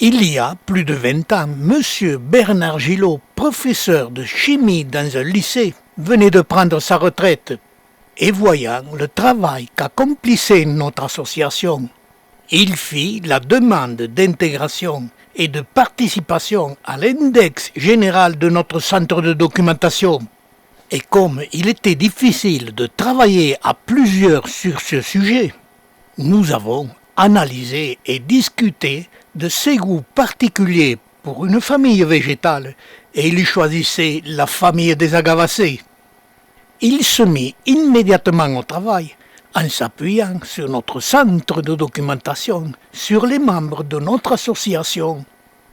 Il y a plus de 20 ans, M. Bernard Gillot, professeur de chimie dans un lycée, venait de prendre sa retraite. Et voyant le travail qu'accomplissait notre association, il fit la demande d'intégration et de participation à l'index général de notre centre de documentation. Et comme il était difficile de travailler à plusieurs sur ce sujet, nous avons analysé et discuté de ses goûts particuliers pour une famille végétale et il choisissait la famille des agavacées. Il se mit immédiatement au travail en s'appuyant sur notre centre de documentation, sur les membres de notre association.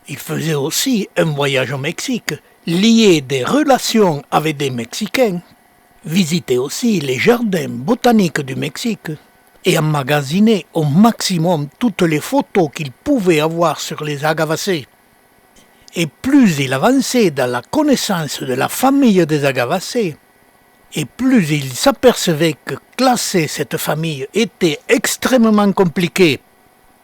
Il faisait aussi un voyage au Mexique, lié des relations avec des Mexicains, visitait aussi les jardins botaniques du Mexique et emmagasinait au maximum toutes les photos qu'il pouvait avoir sur les agavacées. Et plus il avançait dans la connaissance de la famille des agavacées, et plus il s'apercevait que classer cette famille était extrêmement compliqué,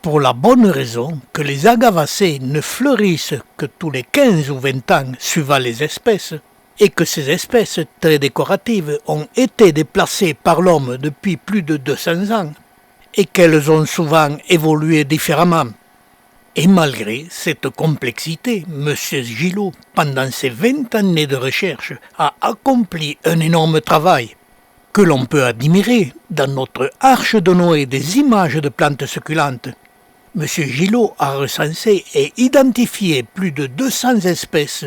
pour la bonne raison que les agavacées ne fleurissent que tous les 15 ou 20 ans suivant les espèces, et que ces espèces très décoratives ont été déplacées par l'homme depuis plus de 200 ans, et qu'elles ont souvent évolué différemment. Et malgré cette complexité, M. Gillot, pendant ses 20 années de recherche, a accompli un énorme travail que l'on peut admirer dans notre arche de Noé des images de plantes succulentes. M. Gillot a recensé et identifié plus de 200 espèces,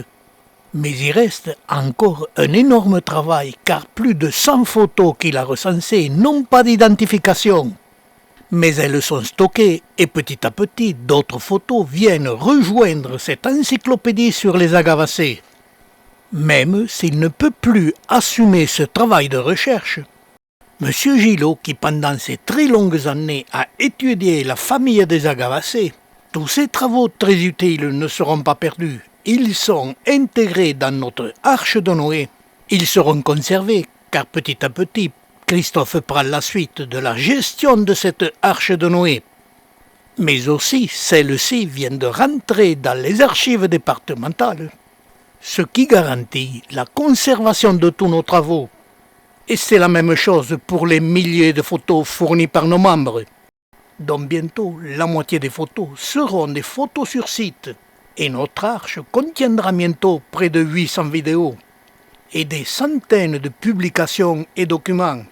mais il reste encore un énorme travail car plus de 100 photos qu'il a recensées n'ont pas d'identification. Mais elles sont stockées et petit à petit d'autres photos viennent rejoindre cette encyclopédie sur les agavacées. Même s'il ne peut plus assumer ce travail de recherche, M. Gillot, qui pendant ces très longues années a étudié la famille des agavacées, tous ces travaux très utiles ne seront pas perdus. Ils sont intégrés dans notre arche de Noé. Ils seront conservés car petit à petit, Christophe prend la suite de la gestion de cette arche de Noé. Mais aussi, celle-ci vient de rentrer dans les archives départementales, ce qui garantit la conservation de tous nos travaux. Et c'est la même chose pour les milliers de photos fournies par nos membres, dont bientôt la moitié des photos seront des photos sur site. Et notre arche contiendra bientôt près de 800 vidéos et des centaines de publications et documents.